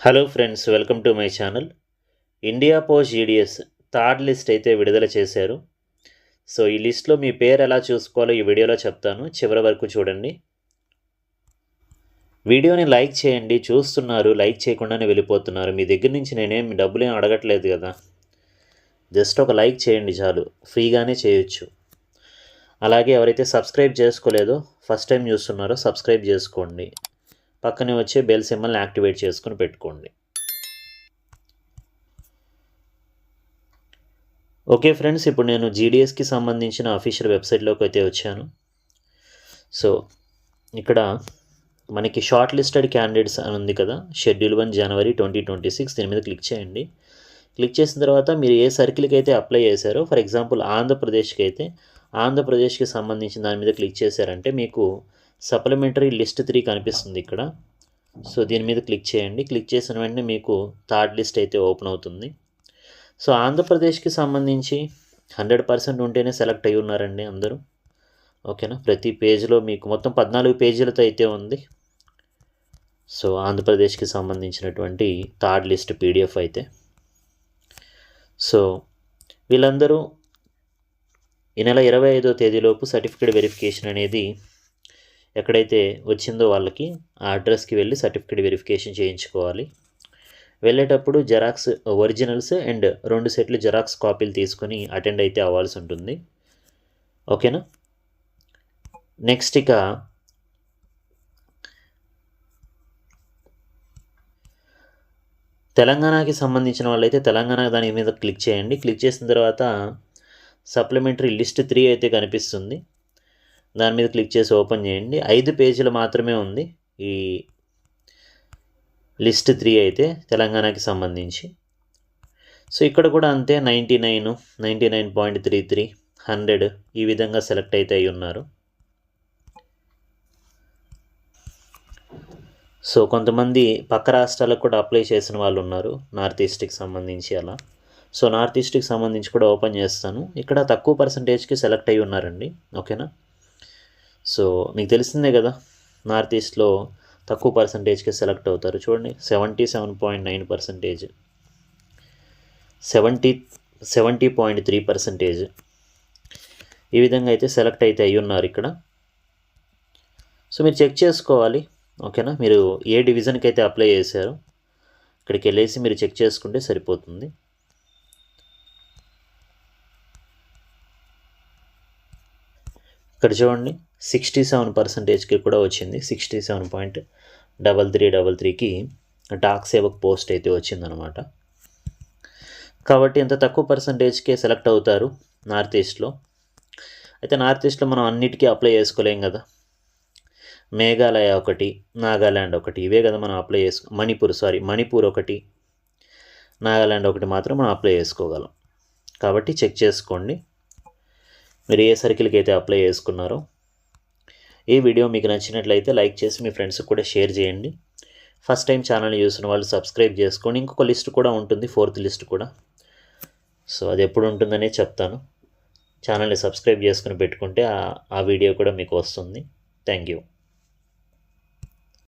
Hello friends, welcome to my channel. India post GDS third list అయితే విడుదల చేశారు. So ఈ లిస్ట్లో మీ పేరు ఎలా చూసుకోవాలో ఈ వీడియోలో చెప్తాను, చివరి వరకు చూడండి. వీడియోని లైక్ చేయండి. చూస్తున్నారు, లైక్ చేయకుండానే వెళ్ళిపోతున్నారు. మీ దగ్గర నుంచి నేనేం డబ్బులు ఏం అడగట్లేదు కదా, జస్ట్ ఒక లైక్ చేయండి చాలు, ఫ్రీగానే చేయొచ్చు. అలాగే ఎవరైతే సబ్స్క్రైబ్ చేసుకోలేదో, ఫస్ట్ టైం చూస్తున్నారో సబ్స్క్రైబ్ చేసుకోండి. పక్కనే వచ్చే బెల్ సింబల్ని యాక్టివేట్ చేసుకుని పెట్టుకోండి. ఓకే ఫ్రెండ్స్, ఇప్పుడు నేను జీడిఎస్కి సంబంధించిన అఫీషియల్ వెబ్సైట్లోకి అయితే వచ్చాను. సో ఇక్కడ మనకి షార్ట్ లిస్టెడ్ క్యాండిడేట్స్ అని ఉంది కదా, షెడ్యూల్ 1 జనవరి 2026, దీని మీద క్లిక్ చేయండి. క్లిక్ చేసిన తర్వాత మీరు ఏ సర్కిల్కి అయితే అప్లై చేశారో, ఫర్ ఎగ్జాంపుల్ ఆంధ్రప్రదేశ్కి అయితే ఆంధ్రప్రదేశ్కి సంబంధించిన దాని మీద క్లిక్ చేశారంటే మీకు సప్లిమెంటరీ లిస్ట్ 3 కనిపిస్తుంది ఇక్కడ. సో దీని మీద క్లిక్ చేయండి. క్లిక్ చేసిన వెంటనే మీకు థర్డ్ లిస్ట్ అయితే ఓపెన్ అవుతుంది. సో ఆంధ్రప్రదేశ్కి సంబంధించి 100% ఉంటేనే సెలెక్ట్ అయ్యి ఉన్నారండి అందరూ. ఓకేనా, ప్రతి పేజ్లో మీకు మొత్తం 14 పేజీలతో అయితే ఉంది. సో ఆంధ్రప్రదేశ్కి సంబంధించినటువంటి థర్డ్ లిస్ట్ పీడిఎఫ్ అయితే. సో వీళ్ళందరూ ఈ నెల 25వ తేదీలోపు సర్టిఫికేట్ వెరిఫికేషన్ అనేది ఎక్కడైతే వచ్చిందో వాళ్ళకి ఆ అడ్రస్కి వెళ్ళి సర్టిఫికేట్ వెరిఫికేషన్ చేయించుకోవాలి. వెళ్ళేటప్పుడు జెరాక్స్ ఒరిజినల్స్ అండ్ 2 సెట్లు జెరాక్స్ కాపీలు తీసుకొని అటెండ్ అయితే అవ్వాల్సి ఉంటుంది. ఓకేనా. నెక్స్ట్ ఇక తెలంగాణకి సంబంధించిన వాళ్ళైతే తెలంగాణ దాని మీద క్లిక్ చేయండి. క్లిక్ చేసిన తర్వాత సప్లిమెంటరీ లిస్ట్ 3 అయితే కనిపిస్తుంది. దాని మీద క్లిక్ చేసి ఓపెన్ చేయండి. 5 పేజీలు మాత్రమే ఉంది ఈ లిస్ట్ 3 అయితే తెలంగాణకి సంబంధించి. సో ఇక్కడ కూడా అంతే, 99, 99.33, 100 ఈ విధంగా సెలెక్ట్ అయితే అయి ఉన్నారు. సో కొంతమంది పక్క రాష్ట్రాలకు కూడా అప్లై చేసిన వాళ్ళు ఉన్నారు, నార్త్ ఈస్ట్కి సంబంధించి అలా. సో నార్త్ ఈస్ట్కి సంబంధించి కూడా ఓపెన్ చేస్తాను. ఇక్కడ తక్కువ పర్సంటేజ్కి సెలెక్ట్ అయి ఉన్నారండి. ఓకేనా. సో మీకు తెలిసిందే కదా, నార్త్ ఈస్ట్లో తక్కువ పర్సంటేజ్కి సెలెక్ట్ అవుతారు. చూడండి, 77.9%, 70.3%, ఈ విధంగా అయితే సెలెక్ట్ అయితే అయ్యి ఉన్నారు ఇక్కడ. సో మీరు చెక్ చేసుకోవాలి. ఓకేనా, మీరు ఏ డివిజన్కి అయితే అప్లై చేశారో ఇక్కడికి వెళ్ళేసి మీరు చెక్ చేసుకుంటే సరిపోతుంది. ఇక్కడ చూడండి, 67%కి కూడా వచ్చింది. 67.3333కి డాక్ సేవక్ పోస్ట్ అయితే వచ్చిందనమాట. కాబట్టి ఇంత తక్కువ పర్సంటేజ్కే సెలెక్ట్ అవుతారు నార్త్ ఈస్ట్లో. అయితే నార్త్ ఈస్ట్లో మనం అన్నిటికీ అప్లై చేసుకోలేం కదా. మేఘాలయ ఒకటి, నాగాల్యాండ్ ఒకటి, ఇవే కదా మనం అప్లై మణిపూర్ ఒకటి, నాగాల్యాండ్ ఒకటి మాత్రం మనం అప్లై చేసుకోగలం. కాబట్టి చెక్ చేసుకోండి మీరు ఏ సర్కిల్కి అయితే అప్లై చేసుకున్నారో. ఈ వీడియో మీకు నచ్చినట్లయితే లైక్ చేసి మీ ఫ్రెండ్స్కి కూడా షేర్ చేయండి. ఫస్ట్ టైం ఛానల్ని చూసిన వాళ్ళు సబ్స్క్రైబ్ చేసుకోండి. ఇంకొక లిస్ట్ కూడా ఉంటుంది, 4th లిస్ట్ కూడా. సో అది ఎప్పుడు ఉంటుందనే చెప్తాను. ఛానల్ని సబ్స్క్రైబ్ చేసుకుని పెట్టుకుంటే ఆ వీడియో కూడా మీకు వస్తుంది. Thank you.